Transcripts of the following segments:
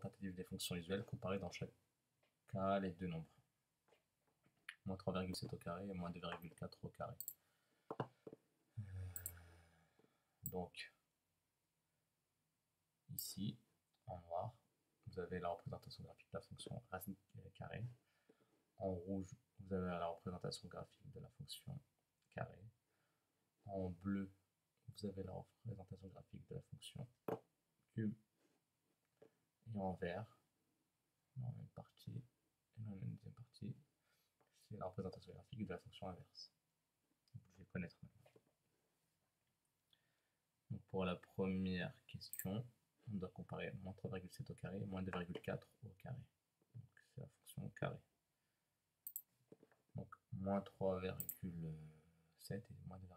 représentative des fonctions usuelles comparées dans chaque cas les deux nombres. Moins 3,7 au carré et moins 2,4 au carré. Donc, ici, en noir, vous avez la représentation graphique de la fonction racine carrée. En rouge, vous avez la représentation graphique de la fonction carré. En bleu, vous avez la représentation graphique de la fonction cube. Et en vert, dans la même partie, et dans la deuxième partie, c'est la représentation graphique de la fonction inverse. Vous devez connaître maintenant. Donc pour la première question, on doit comparer moins 3,7 au carré et moins 2,4 au carré. Donc c'est la fonction carré. Donc moins 3,7 et moins 2,4.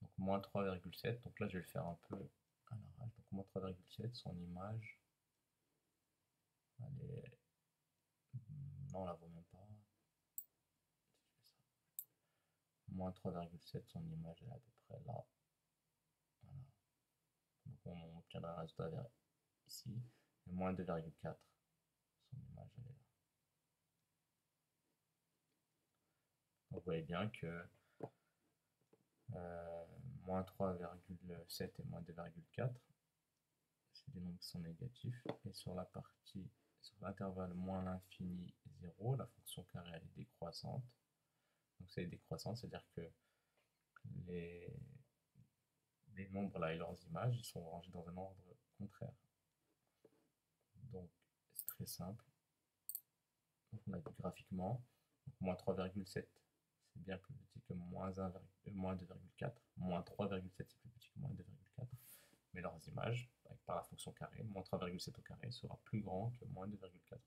Donc moins 3,7, donc là je vais le faire un peu à l'arrache. Donc moins 3,7, son image, elle est... Non, on la voit même pas. Moins 3,7, son image elle est à peu près là. Voilà. Donc on obtiendra un résultat vers ici. Et moins 2,4, son image elle est là. Donc vous voyez bien que moins 3,7 et moins 2,4, c'est des nombres qui sont négatifs. Et sur la partie, sur l'intervalle moins l'infini 0, la fonction carrée elle est décroissante. Donc c'est décroissant, c'est-à-dire que les nombres là et leurs images, ils sont rangés dans un ordre contraire. Donc c'est très simple. Donc on a vu graphiquement, donc moins 3,7 c'est bien plus petit que moins 2,4. Moins 3,7 c'est plus petit que moins 2,4. Mais leurs images, par la fonction carré, moins 3,7 au carré sera plus grand que moins 2,4 au carré.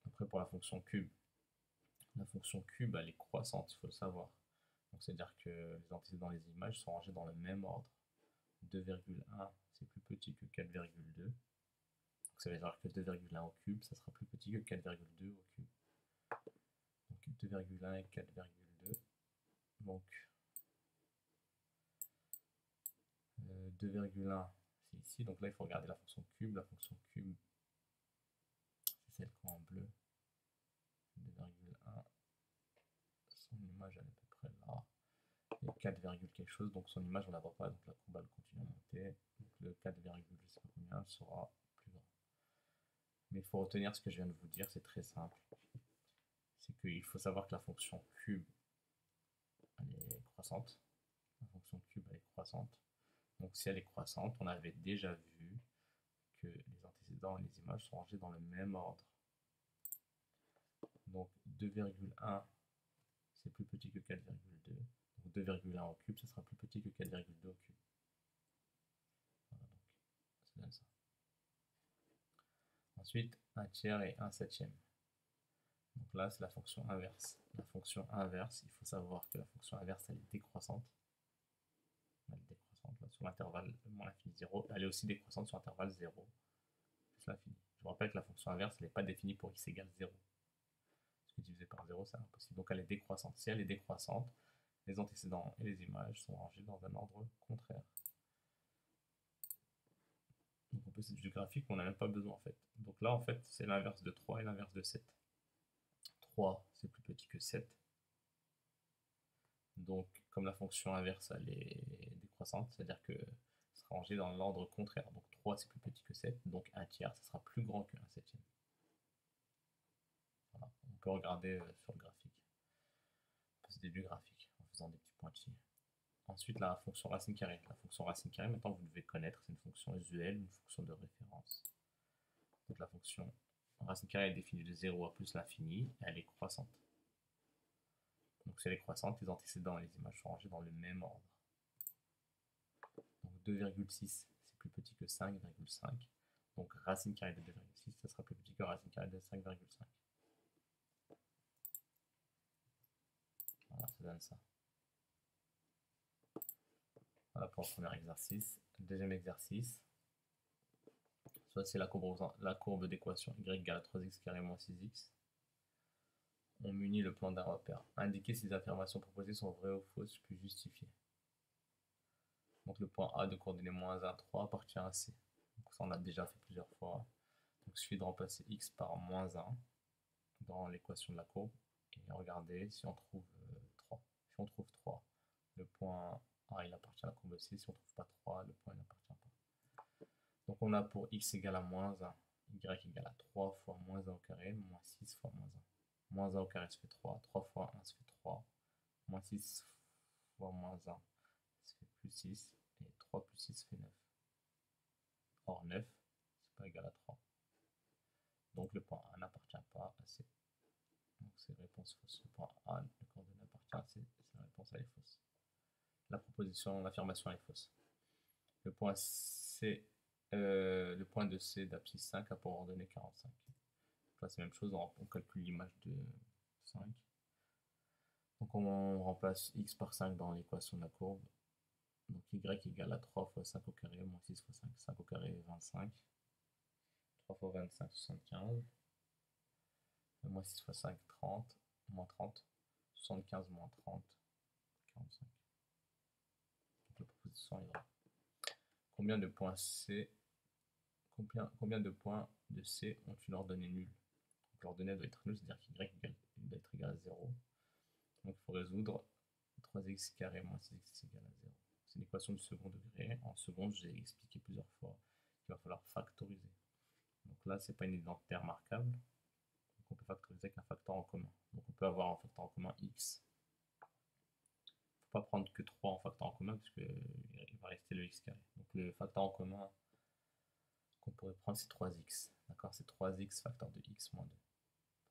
Après pour la fonction cube elle est croissante, il faut le savoir. Donc c'est-à-dire que les antécédents des images sont rangés dans le même ordre. 2,1 c'est plus petit que 4,2. Donc ça veut dire que 2,1 au cube, ça sera plus petit que 4,2 au cube. Donc 2,1 et 4,2. Donc 2,1 c'est ici. Donc là il faut regarder la fonction cube. La fonction cube, c'est celle qu'on a en bleu. 2,1. Son image elle est à peu près là. Et 4, quelque chose, donc son image on la voit pas, donc la courbe elle continue à monter. Donc le 4, je sais pas combien sera plus grand. Mais il faut retenir ce que je viens de vous dire, c'est très simple. C'est qu'il faut savoir que la fonction cube elle est croissante. La fonction cube elle est croissante. Donc si elle est croissante, on avait déjà vu que les antécédents et les images sont rangés dans le même ordre. Donc 2,1 c'est plus petit que 4,2. Donc 2,1 au cube, ça sera plus petit que 4,2 au cube. Voilà, donc ça donne ça. Ensuite, 1 tiers et 1 septième. Donc là, c'est la fonction inverse. La fonction inverse, il faut savoir que la fonction inverse, elle est décroissante. Elle est décroissante là, sur l'intervalle moins l'infini 0. Elle est aussi décroissante sur l'intervalle 0 plus l'infini. Je vous rappelle que la fonction inverse, elle n'est pas définie pour x égale 0. Parce que divisé par 0, c'est impossible. Donc elle est décroissante. Si elle est décroissante, les antécédents et les images sont rangés dans un ordre contraire. Donc on peut c'est du graphique, mais on n'a même pas besoin en fait. Donc là, en fait, c'est l'inverse de 3 et l'inverse de 7. 3, c'est plus petit que 7. Donc, comme la fonction inverse, elle est décroissante, c'est-à-dire que ça sera rangé dans l'ordre contraire. Donc 3, c'est plus petit que 7. Donc 1 tiers, ça sera plus grand que 1 septième. Voilà. On peut regarder sur le graphique. On peut se début graphique en faisant des petits pointillés. Ensuite, la fonction racine carrée. La fonction racine carrée, maintenant vous devez connaître, c'est une fonction usuelle, une fonction de référence. Donc la fonction racine carrée est définie de 0 à plus l'infini, et elle est croissante. Donc si elle est croissante, les antécédents et les images sont rangés dans le même ordre. Donc 2,6 c'est plus petit que 5,5. Donc racine carrée de 2,6 ça sera plus petit que racine carrée de 5,5. Voilà, ça donne ça. Voilà pour le premier exercice. Deuxième exercice. Soit c'est la courbe d'équation y égale à 3x carré moins 6x. On munit le plan d'un repère. Indiquer si les affirmations proposées sont vraies ou fausses, puis justifier. Donc le point A de coordonnées moins 1, 3 appartient à C. Donc ça on l'a déjà fait plusieurs fois. Donc il suffit de remplacer x par moins 1 dans l'équation de la courbe. Et regardez si on trouve 3. Si on trouve 3, le point A il appartient à la courbe C. Si on ne trouve pas 3, le point il n'appartient pas. Donc on a pour x égale à moins 1, y égale à 3 fois moins 1 au carré, moins 6 fois moins 1. Moins 1 au carré ça fait 3, 3 fois 1 ça fait 3, moins 6 fois moins 1 ça fait plus 6, et 3 plus 6 fait 9. Or 9, c'est pas égal à 3. Donc le point A n'appartient pas à C. Donc c'est réponse fausse. Le point A, le coordonnée appartient à C, et sa réponse elle est fausse. La proposition, l'affirmation est fausse. Le point C, le point de C d'abscisse 5 a pour ordonnée 45. Là c'est la même chose, on calcule l'image de 5. Donc on remplace x par 5 dans l'équation de la courbe. Donc y égale à 3 fois 5 au carré, moins 6 fois 5. 5 au carré, 25. 3 fois 25, 75. Moins 6 fois 5, 30. Moins 30. 75 moins 30, 45. Donc la proposition est vraie. Combien de points C, combien de points de C ont une ordonnée nulle? Donc l'ordonnée doit être nulle, c'est-à-dire qu'y doit être égal à 0. Donc il faut résoudre 3x carré moins 6x égale à 0. C'est une équation du second degré. En seconde, j'ai expliqué plusieurs fois qu'il va falloir factoriser. Donc là, c'est pas une identité remarquable. Donc on peut factoriser avec un facteur en commun. Donc on peut avoir un facteur en commun x. Il ne faut pas prendre que 3 en facteur en commun parce qu'il va rester le x carré. Donc le facteur en commun qu'on pourrait prendre, c'est 3x. D'accord, c'est 3x facteur de x moins 2.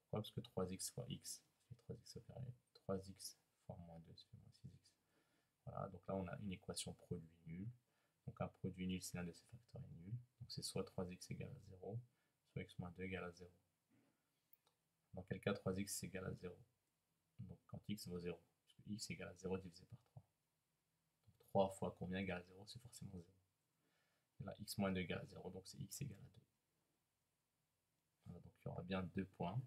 Pourquoi? Parce que 3x fois x, ça fait 3x au carré. 3x fois moins 2, ça fait moins 6x. Voilà, donc là on a une équation produit nul. Donc un produit nul, c'est l'un de ces facteurs est nul. Donc c'est soit 3x égale à 0, soit x moins 2 égale à 0. Dans quel cas 3x égale à 0? Donc quand x vaut 0, parce que x égale à 0 divisé par 3. Donc 3 fois combien égale à 0? C'est forcément 0. Et là x moins 2 égale à 0, donc c'est x égale à 2. Voilà, donc il y aura bien 2 points.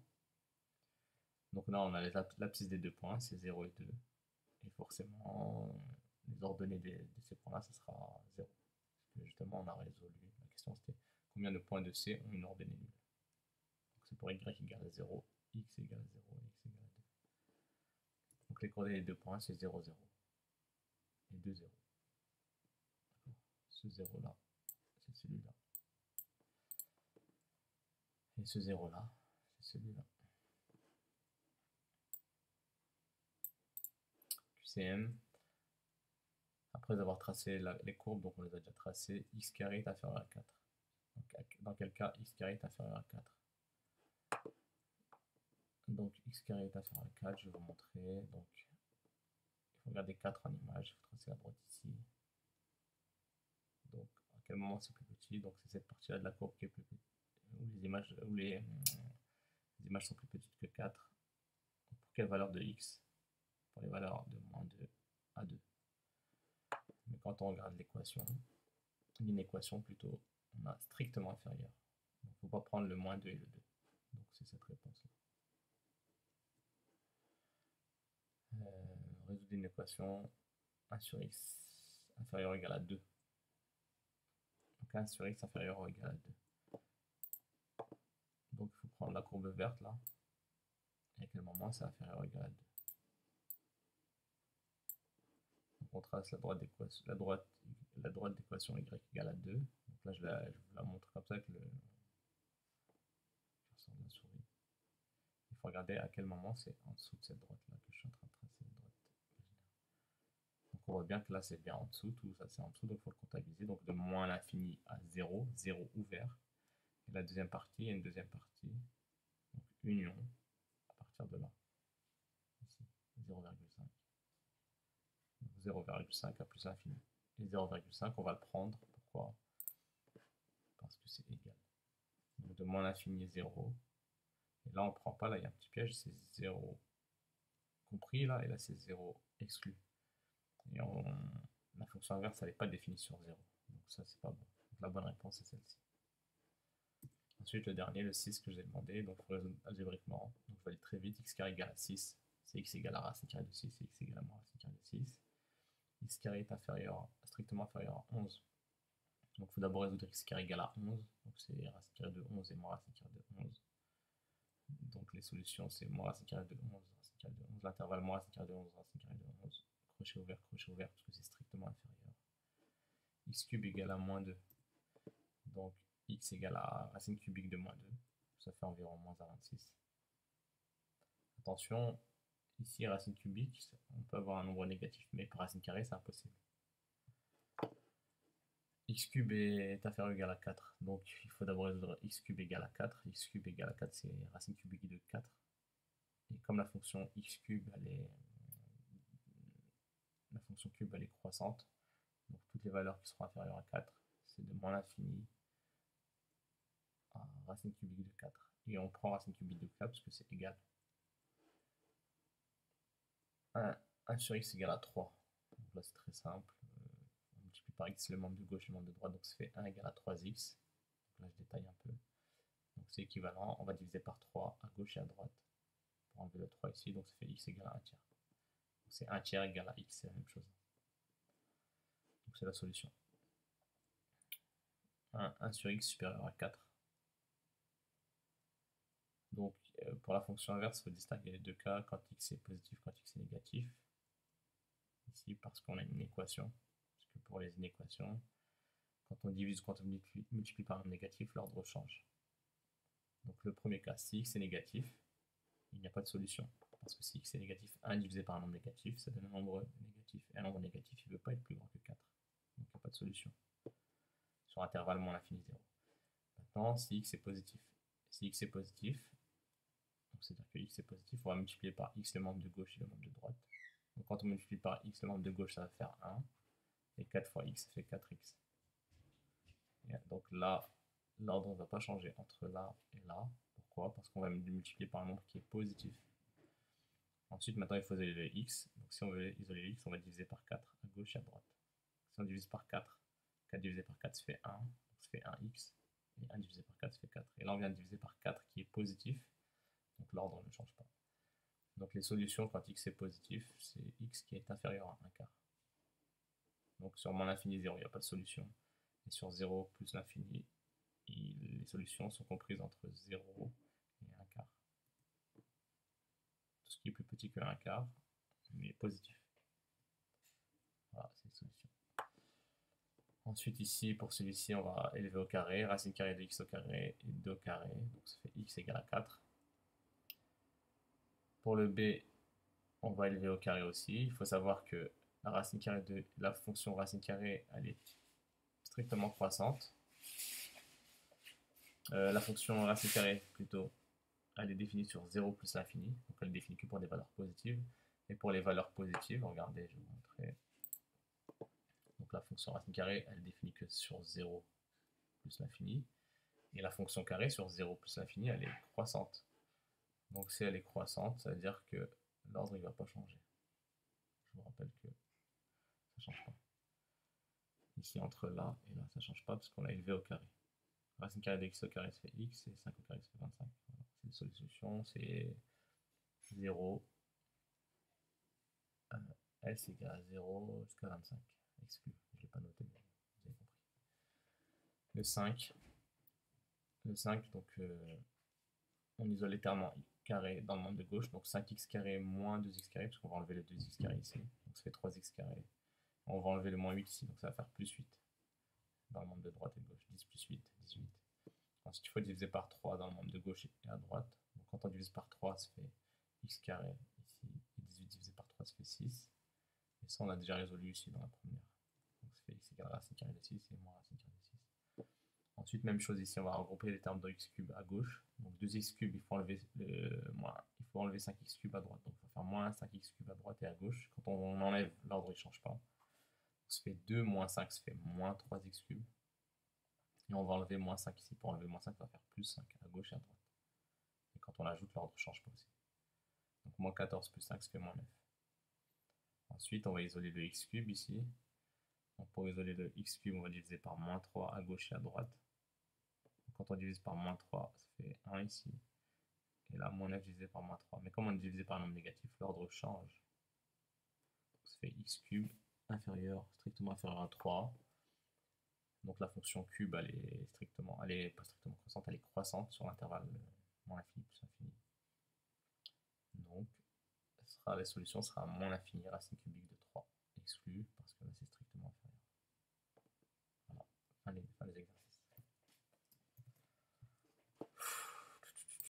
Donc là on a l'abscisse des 2 points, c'est 0 et 2. Et forcément, les ordonnées de ces points-là, ce sera 0. Parce que justement, on a résolu. La question c'était combien de points de C ont une ordonnée nulle. Donc c'est pour y égale à 0, x égale à 0, x égale à 2. Donc les coordonnées des 2 points, c'est 0, 0. Et 2, 0. Ce 0-là, c'est celui-là. Et ce 0-là, c'est celui-là. QCM. Après avoir tracé les courbes, donc on les a déjà tracées, x carré est inférieur à 4. Donc, dans quel cas x carré est inférieur à 4? Donc x carré est inférieur à 4, je vais vous montrer. Donc il faut regarder 4 en image, il faut tracer la droite ici. Donc à quel moment c'est plus petit? Donc c'est cette partie-là de la courbe qui est plus petite, où les images sont plus petites que 4. Donc, pour quelle valeur de x? Pour les valeurs de moins 2 à 2. Mais quand on regarde l'équation, une équation plutôt, on a strictement inférieur. Donc il ne faut pas prendre le moins 2 et le 2. Donc c'est cette réponse-là. Résoudre une équation 1 sur x inférieur ou égal à 2. Donc 1 sur x inférieur ou égal à 2. Donc il faut prendre la courbe verte là. Et à quel moment c'est inférieur ou égal à 2. Donc on trace la droite d'équation y égale à 2. Donc là je vous la montre comme ça avec le curseur de la souris. Il faut regarder à quel moment c'est en dessous de cette droite là que je suis en train de tracer la droite imaginaire. Donc on voit bien que là c'est bien en dessous, tout ça c'est en dessous, donc il faut le comptabiliser. Donc de moins l'infini à 0, 0 ouvert. Et la deuxième partie, il y a une deuxième partie. Donc union à partir de là. Ici, 0,5. 0,5 à plus l'infini. Et 0,5, on va le prendre. Pourquoi? Parce que c'est égal. Donc de moins l'infini 0. Et là, on ne prend pas. Là, il y a un petit piège. C'est 0 compris là. Et là, c'est 0 exclu. Et la fonction inverse, elle n'est pas définie sur 0. Donc ça, c'est pas bon. Donc la bonne réponse, c'est celle-ci. Ensuite, le dernier, le 6 que j'ai demandé. Donc il faut résoudre algébriquement. Donc je vais aller très vite. X carré égale à 6. C'est x égale à racine carrée de 6. C'est x égale à moins racine carrée de 6. x carré est strictement inférieur à 11. Donc il faut d'abord résoudre x carré égale à 11. Donc c'est racine carrée de 11 et moins racine carrée de 11. Donc les solutions c'est moins racine carrée de 11, racine carrée de 11, l'intervalle moins racine carrée de 11, racine carrée de 11, crochet ouvert, parce que c'est strictement inférieur. X cube égale à moins 2. Donc x égale à racine cubique de moins 2. Ça fait environ moins 26. Attention, ici racine cubique, on peut avoir un nombre négatif, mais pour racine carrée c'est impossible. X cube est inférieur ou égal à 4, donc il faut d'abord résoudre x cube égale à 4. X cube égale à 4, c'est racine cubique de 4. Et comme la fonction x cube, la fonction cube elle est croissante, donc toutes les valeurs qui seront inférieures à 4, c'est de moins l'infini à racine cubique de 4. Et on prend racine cubique de 4 parce que c'est égal. 1 sur x égale à 3. Donc là c'est très simple. On multiplie par x le membre de gauche et le membre de droite, donc ça fait 1 égale à 3x. Donc là je détaille un peu. Donc c'est équivalent, on va diviser par 3 à gauche et à droite pour enlever le 3 ici, donc ça fait x égale à 1 tiers. Donc c'est 1 tiers égale à x, c'est la même chose. Donc c'est la solution. 1 sur x supérieur à 4. Donc pour la fonction inverse, il faut distinguer les deux cas, quand x est positif, quand x est négatif. Ici parce qu'on a une équation, parce que pour les inéquations, quand on divise ou quand on multiplie par un négatif, l'ordre change. Donc le premier cas, si x est négatif, il n'y a pas de solution. Parce que si x est négatif, 1 divisé par un nombre négatif, ça donne un nombre négatif. Et un nombre négatif, il ne veut pas être plus grand que 4. Donc il n'y a pas de solution. Sur intervalle moins l'infini 0. Maintenant, si x est positif. Si x est positif, c'est-à-dire que x est positif, on va multiplier par x le membre de gauche et le membre de droite. Donc quand on multiplie par x le membre de gauche, ça va faire 1. Et 4 fois x, ça fait 4x. Et donc là, l'ordre ne va pas changer entre là et là. Pourquoi? Parce qu'on va multiplier par un nombre qui est positif. Ensuite, maintenant, il faut isoler le x. Donc si on veut isoler le x, on va diviser par 4 à gauche et à droite. Si on divise par 4, 4 divisé par 4, ça fait 1. Donc ça fait 1x. Et 1 divisé par 4, ça fait 4. Et là, on vient de diviser par 4 qui est positif. Donc l'ordre ne change pas. Donc les solutions quand x est positif, c'est x qui est inférieur à 1 quart. Donc sur moins l'infini 0, il n'y a pas de solution. Et sur 0 plus l'infini, les solutions sont comprises entre 0 et 1 quart. Tout ce qui est plus petit que 1 quart, mais positif. Voilà, c'est les solutions. Ensuite ici, pour celui-ci, on va élever au carré, racine carrée de x au carré et 2 au carré, donc ça fait x égale à 4. Pour le b, on va élever au carré aussi. Il faut savoir que la racine carrée de la fonction racine carrée, elle est strictement croissante. La fonction racine carrée, plutôt, elle est définie sur 0 plus l'infini, donc elle est définie que pour des valeurs positives. Et pour les valeurs positives, regardez, je vais vous montrer. Donc la fonction racine carrée, elle est définie que sur 0 plus l'infini. Et la fonction carrée sur 0 plus l'infini, elle est croissante. Donc si elle est croissante, ça veut dire que l'ordre ne va pas changer. Je vous rappelle que ça ne change pas. Ici, entre là et là, ça ne change pas parce qu'on l'a élevé au carré. Racine carrée de x au carré, ça fait x, et 5 au carré, ça fait 25. Voilà. C'est une solution, c'est 0, s égale à 0 jusqu'à 25. Exclu, je ne l'ai pas noté, mais vous avez compris. Le 5, donc on isole les termes en carré dans le membre de gauche, donc 5x carré moins 2x carré, parce qu'on va enlever le 2x carré ici, donc ça fait 3x carré. On va enlever le moins 8 ici, donc ça va faire plus 8 dans le membre de droite et de gauche. 10 plus 8, 18. Ensuite, il faut diviser par 3 dans le membre de gauche et à droite. Donc quand on divise par 3, ça fait x carré ici, et 18 divisé par 3, ça fait 6. Et ça, on l'a déjà résolu ici dans la première. Donc ça fait x égale à racine carrée de 6 et moins racine carrée de 6. Ensuite, même chose ici, on va regrouper les termes de x cube à gauche. Donc 2x cube, il faut enlever 5x cube à droite. Donc il faut faire moins 5x cube à droite et à gauche. Quand on enlève, l'ordre ne change pas. Donc, ça fait 2 moins 5, ça fait moins 3x cube. Et on va enlever moins 5 ici. Pour enlever moins 5, on va faire plus 5 à gauche et à droite. Et quand on ajoute, l'ordre ne change pas aussi. Donc moins 14 plus 5, ça fait moins 9. Ensuite, on va isoler le x cube ici. Donc pour isoler le x cube, on va diviser par moins 3 à gauche et à droite. Donc quand on divise par moins 3, ça fait 1 ici. Et là, moins 9 divisé par moins 3. Mais comme on est divisé par un nombre négatif, l'ordre change. Donc ça fait x cube inférieur, strictement inférieur à 3. Donc la fonction cube, elle est pas strictement croissante, elle est croissante sur l'intervalle moins l'infini plus l'infini. Donc la solution sera moins l'infini racine cubique de 3, exclu parce que là c'est strictement inférieur. Voilà, fin des exercices.